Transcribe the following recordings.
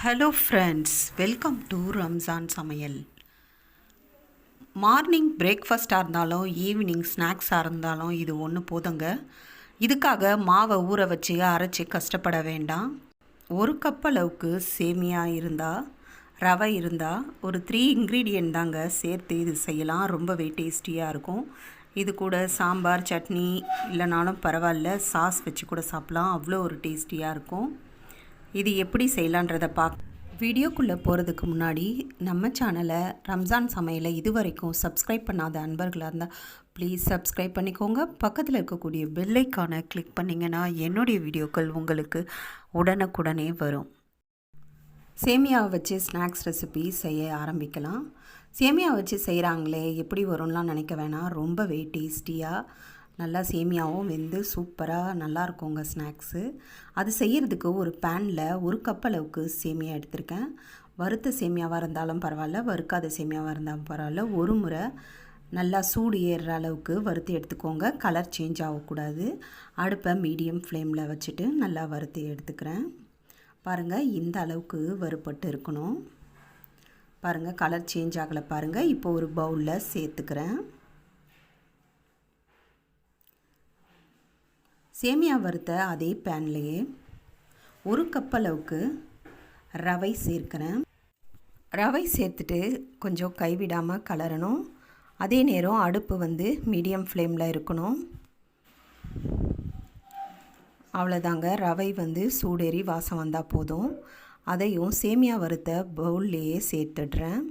Hello friends, welcome to Ramzan சமையல். Morning பிரேக்ஃபாஸ்ட்டாக இருந்தாலும் evening ஸ்நாக்ஸாக இருந்தாலும் இது ஒன்று போதுங்க. இதுக்காக மாவை ஊற வச்சு அரைச்சி கஷ்டப்பட வேண்டாம். ஒரு கப் அளவுக்கு சேமியா இருந்தால், ரவை இருந்தால், ஒரு 3 இன்க்ரீடியன்ட் தாங்க சேர்த்து இது செய்யலாம். ரொம்பவே டேஸ்டியாக இருக்கும். இது கூட சாம்பார், சட்னி இல்லைனாலும் பரவாயில்ல, சாஸ் வச்சு கூட சாப்பிட்லாம். அவ்வளோ ஒரு டேஸ்டியாக இருக்கும். இது எப்படி செய்யலான்றதை வீடியோக்குள்ளே போகிறதுக்கு முன்னாடி நம்ம சேனலை ரம்ஜான் சமையலை இதுவரைக்கும் சப்ஸ்கிரைப் பண்ணாத அன்பர்களாக இருந்தால் ப்ளீஸ் சப்ஸ்கிரைப் பண்ணிக்கோங்க. பக்கத்தில் இருக்கக்கூடிய பெல் ஐகானை கிளிக் பண்ணிங்கன்னா என்னுடைய வீடியோக்கள் உங்களுக்கு உடனுக்குடனே வரும். சேமியாவை வச்சு ஸ்நாக்ஸ் ரெசிபி செய்ய ஆரம்பிக்கலாம். சேமியா வச்சு செய்கிறாங்களே எப்படி வரும்லாம் நினைக்க வேணாம். ரொம்பவே டேஸ்டியாக நல்லா சேமியாவும் வெந்து சூப்பராக நல்லாயிருக்குங்க ஸ்நாக்ஸு. அது செய்கிறதுக்கு ஒரு பேனில் 1 கப் அளவுக்கு சேமியா எடுத்திருக்கேன். வறுத்த சேமியாவாக இருந்தாலும் பரவாயில்ல, வறுக்காத சேமியாவாக இருந்தாலும் பரவாயில்ல. ஒரு முறை நல்லா சூடு ஏறுற அளவுக்கு வறுத்து எடுத்துக்கோங்க. கலர் சேஞ்ச் ஆகக்கூடாது. அடுப்பை மீடியம் ஃப்ளேமில் வச்சுட்டு நல்லா வறுத்து எடுத்துக்கிறேன். பாருங்கள், இந்த அளவுக்கு வறுபட்டு இருக்கணும். பாருங்கள், கலர் சேஞ்ச் ஆகலை பாருங்கள். இப்போ ஒரு பவுலில் சேர்த்துக்கிறேன். சேமியா வறுத்த அதே பேன்லேயே 1 கப் அளவுக்கு ரவை சேர்க்கிறேன். ரவை சேர்த்துட்டு கொஞ்சம் கைவிடாமல் கலரணும். அதே நேரம் அடுப்பு மீடியம் ஃப்ளேமில் இருக்கணும். அவ்வளோதாங்க, ரவை சூடேறி வாசம் வந்தால் போதும். அதையும் சேமியா வறுத்த பவுல்லையே சேர்த்துடுறேன்.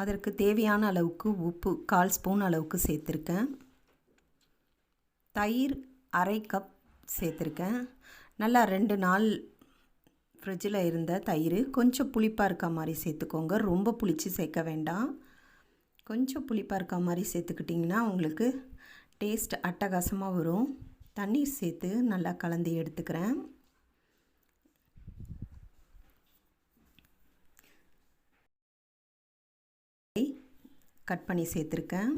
அதற்கு தேவையான அளவுக்கு உப்பு 1/4 ஸ்பூன் அளவுக்கு சேர்த்துருக்கேன். தயிர் 1/2 கப் சேர்த்துருக்கேன். நல்லா 2 நாள் ஃப்ரிட்ஜில் இருந்த தயிர். கொஞ்சம் புளிப்பாக இருக்க மாதிரி சேர்த்துக்கோங்க. ரொம்ப புளிச்சு சேர்க்க வேண்டாம். கொஞ்சம் புளிப்பாக இருக்க மாதிரி சேர்த்துக்கிட்டிங்கன்னா உங்களுக்கு டேஸ்ட் அட்டகாசமாக வரும். தண்ணீர் சேர்த்து நல்லா கலந்து எடுத்துக்கிறேன். கட் பண்ணி சேர்த்துருக்கேன்.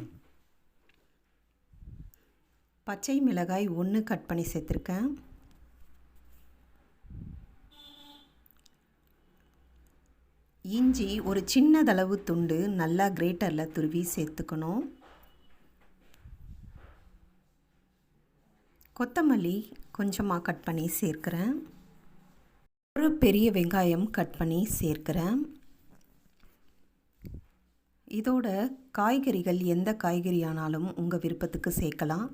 பச்சை மிளகாய் 1 கட் பண்ணி சேர்த்துருக்கேன். இஞ்சி ஒரு சின்னதளவு துண்டு நல்லா கிரேட்டரில் துருவி சேர்த்துக்கணும். கொத்தமல்லி கொஞ்சமாக கட் பண்ணி சேர்க்கிறேன். ஒரு பெரிய வெங்காயம் கட் பண்ணி சேர்க்கிறேன். இதோட காய்கறிகள் எந்த காய்கறியானாலும் உங்கள் விருப்பத்துக்கு சேர்க்கலாம்.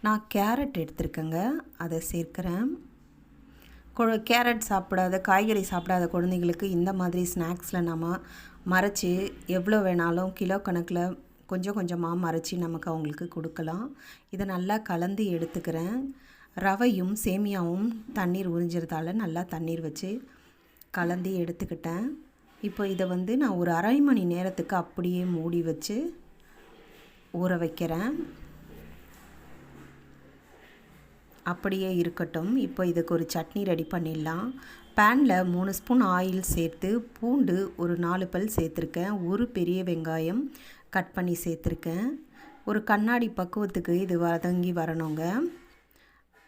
நான் கேரட் எடுத்துருக்கேங்க, அதை சேர்க்கிறேன். கேரட் சாப்பிடாத, காய்கறி சாப்பிடாத குழந்தைங்களுக்கு இந்த மாதிரி ஸ்நாக்ஸில் நம்ம மறைச்சி எவ்வளோ வேணாலும் கிலோ கணக்கில் கொஞ்சம் கொஞ்சமாக மறைச்சி நமக்கு அவங்களுக்கு கொடுக்கலாம். இதை நல்லா கலந்து எடுத்துக்கிறேன். ரவையும் சேமியாவும் தண்ணீர் உறிஞ்சிறதால நல்லா தண்ணீர் வச்சு கலந்து எடுத்துக்கிட்டேன். இப்போ இதை நான் ஒரு 1/2 மணி நேரத்துக்கு அப்படியே மூடி வச்சு ஊற வைக்கிறேன். அப்படியே இருக்கட்டும். இப்போ இதுக்கு ஒரு சட்னி ரெடி பண்ணிடலாம். பேனில் 3 ஸ்பூன் ஆயில் சேர்த்து பூண்டு ஒரு 4 பல் சேர்த்துருக்கேன். ஒரு பெரிய வெங்காயம் கட் பண்ணி சேர்த்துருக்கேன். ஒரு கண்ணாடி பக்குவத்துக்கு இது வதங்கி வரணுங்க.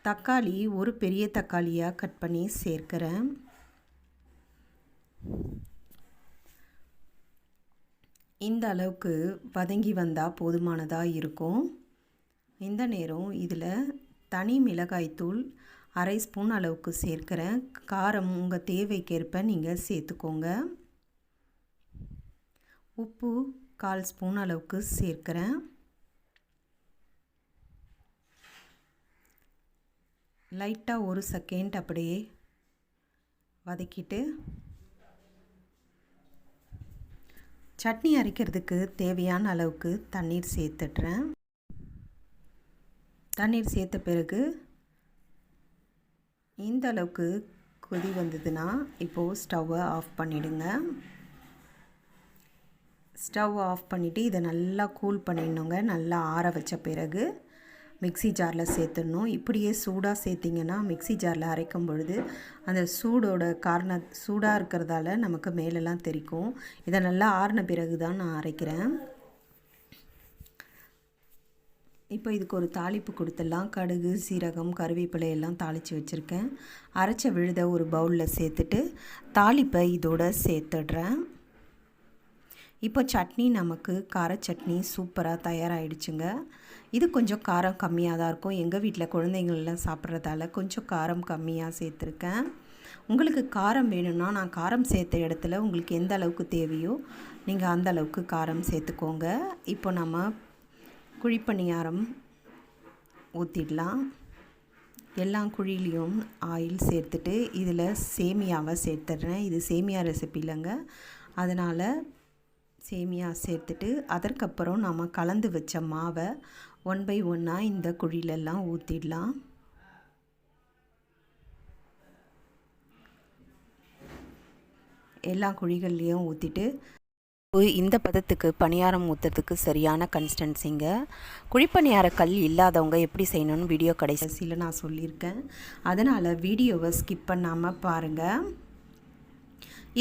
தக்காளி ஒரு பெரிய தக்காளியாக கட் பண்ணி சேர்க்கிறேன். இந்த அளவுக்கு வதங்கி வந்தால் போதுமானதாக இருக்கும். இந்த நேரம் இதில் தனி மிளகாய்த்தூள் 1/2 ஸ்பூன் அளவுக்கு சேர்க்கிறேன். காரம் உங்கள் தேவைக்கேற்ப நீங்கள் சேர்த்துக்கோங்க. உப்பு 1/4 ஸ்பூன் அளவுக்கு சேர்க்கிறேன். லைட்டாக 1 செகண்ட் அப்படியே வதக்கிட்டு சட்னி அரைக்கிறதுக்கு தேவையான அளவுக்கு தண்ணீர் சேர்த்துட்றேன். தண்ணீர் சேர்த்த பிறகு இந்த அளவுக்கு கொதி வந்ததுன்னா இப்போது ஸ்டவ்வை ஆஃப் பண்ணிவிடுங்க. ஸ்டவ் ஆஃப் பண்ணிவிட்டு இதை நல்லா கூல் பண்ணிடணுங்க. நல்லா ஆற வச்ச பிறகு மிக்ஸி ஜாரில் சேர்த்துடணும். இப்படியே சூடாக சேர்த்திங்கன்னா மிக்ஸி ஜாரில் அரைக்கும் பொழுது அந்த சூடாக இருக்கிறதால நமக்கு மேலெல்லாம் தெரிக்கும். இதை நல்லா ஆறின பிறகு தான் நான் அரைக்கிறேன். இப்போ இதுக்கு ஒரு தாளிப்பு கொடுத்துடலாம். கடுகு, சீரகம், கருவேப்பிலை எல்லாம் தாளித்து வச்சுருக்கேன். அரைச்ச விழுதை ஒரு பவுலில் சேர்த்துட்டு தாளிப்பை இதோட சேர்த்துடுறேன். இப்போ சட்னி நமக்கு கார சட்னி சூப்பராக தயாராகிடுச்சுங்க. இது கொஞ்சம் காரம் கம்மியாக தான் இருக்கும். எங்கள் வீட்டில் குழந்தைங்கள்லாம் சாப்பிட்றதால கொஞ்சம் காரம் கம்மியாக சேர்த்துருக்கேன். உங்களுக்கு காரம் வேணும்னா நான் காரம் சேர்த்த இடத்துல உங்களுக்கு எந்த அளவுக்கு தேவையோ நீங்கள் அந்த அளவுக்கு காரம் சேர்த்துக்கோங்க. இப்போ நம்ம குழிப்பணியாரம் ஊற்றிடலாம். எல்லா குழியிலையும் ஆயில் சேர்த்துட்டு இதில் சேமியாவை சேர்த்துடுறேன். இது சேமியா ரெசிபி இல்லைங்க, அதனால் சேமியா சேர்த்துட்டு அதற்கப்புறம் நம்ம கலந்து வச்ச மாவை 1 by 1 இந்த குழியிலெல்லாம் ஊற்றிடலாம். எல்லா குழிகள்லேயும் ஊற்றிட்டு இந்த பதத்துக்கு பணியாரம் ஊற்றுறதுக்கு சரியான கன்சிஸ்டன்சிங்க. குழிப்பணியார கல் இல்லாதவங்க எப்படி செய்யணும்னு வீடியோ கடைசியில் நான் சொல்லியிருக்கேன். அதனால் வீடியோவை ஸ்கிப் பண்ணாமல் பாருங்கள்.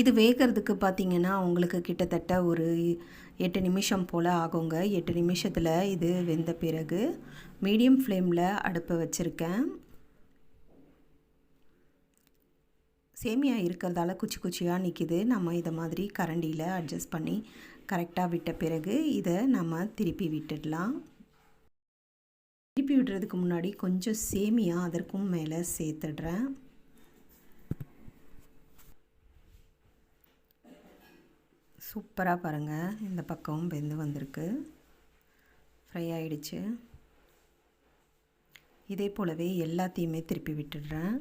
இது வேகிறதுக்கு பார்த்திங்கன்னா உங்களுக்கு கிட்டத்தட்ட ஒரு 8 நிமிஷம் போல் ஆகுங்க. 8 நிமிஷத்தில் இது வெந்த பிறகு மீடியம் ஃப்ளேமில் அடுப்பை வச்சுருக்கேன். சேமியா இருக்கிறதால குச்சி குச்சியாக நிற்கிது. நம்ம இதை மாதிரி கரண்டியில் அட்ஜஸ்ட் பண்ணி கரெக்டாக விட்ட பிறகு இதை நம்ம திருப்பி விட்டுடலாம். திருப்பி விடுறதுக்கு முன்னாடி கொஞ்சம் சேமியா அதற்கும் மேலே சேர்த்துடுறேன். சூப்பராக பாருங்கள், இந்த பக்கம் வெந்து வந்திருக்கு, ஃப்ரை ஆகிடுச்சு. இதே போலவே எல்லாத்தையுமே திருப்பி விட்டுடுறேன்.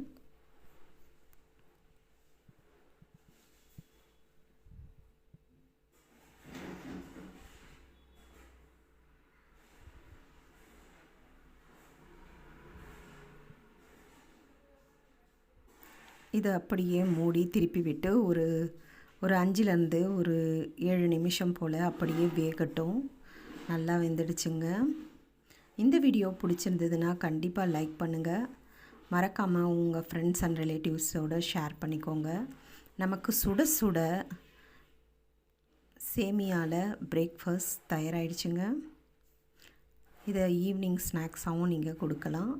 இதை அப்படியே மூடி திருப்பி விட்டு ஒரு 5லேருந்து ஒரு 7 நிமிஷம் போல் அப்படியே வேகட்டும். நல்லா வெந்துடுச்சுங்க. இந்த வீடியோ பிடிச்சிருந்ததுன்னா கண்டிப்பாக லைக் பண்ணுங்கள். மறக்காமல் உங்கள் ஃப்ரெண்ட்ஸ் அண்ட் ரிலேட்டிவ்ஸோடு ஷேர் பண்ணிக்கோங்க. நமக்கு சுட சுட சேமியாவில் பிரேக்ஃபாஸ்ட் தயாராகிடுச்சுங்க. இதை ஈவினிங் ஸ்நாக்ஸாகவும் நீங்கள் கொடுக்கலாம்.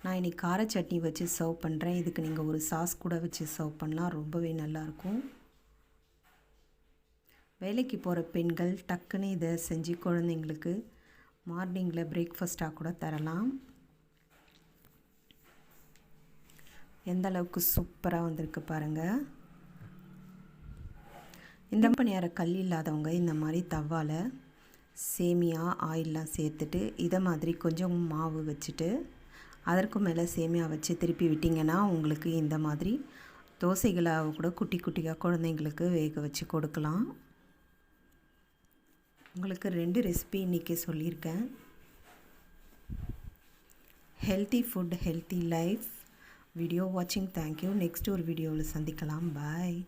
நான் இன்றைக்கி கார சட்னி வச்சு சர்வ் பண்ணுறேன். இதுக்கு நீங்கள் ஒரு சாஸ் கூட வச்சு சர்வ் பண்ணலாம், ரொம்பவே நல்லாயிருக்கும். வேலைக்கு போகிற பெண்கள் டக்குன்னு இதை செஞ்சு குழந்தைங்களுக்கு மார்னிங்கில் பிரேக்ஃபாஸ்ட்டாக கூட தரலாம். எந்த அளவுக்கு சூப்பராக வந்திருக்கு பாருங்கள். இந்த பணியார கல் இல்லாதவங்க இந்த மாதிரி தவால சேமியா ஆயிலெலாம் சேர்த்துட்டு இதை மாதிரி கொஞ்சம் மாவு வச்சுட்டு அதற்கு மேலே சேமியா வச்சு திருப்பி விட்டிங்கன்னா உங்களுக்கு இந்த மாதிரி தோசைகளாக கூட குட்டி குட்டியாக குழந்தைங்களுக்கு வேக வச்சு கொடுக்கலாம். உங்களுக்கு 2 ரெசிபி இன்றைக்கி சொல்லியிருக்கேன். Healthy food healthy life. Video வாட்சிங் தேங்க்யூ. நெக்ஸ்ட் ஒரு வீடியோவில் சந்திக்கலாம். பாய்.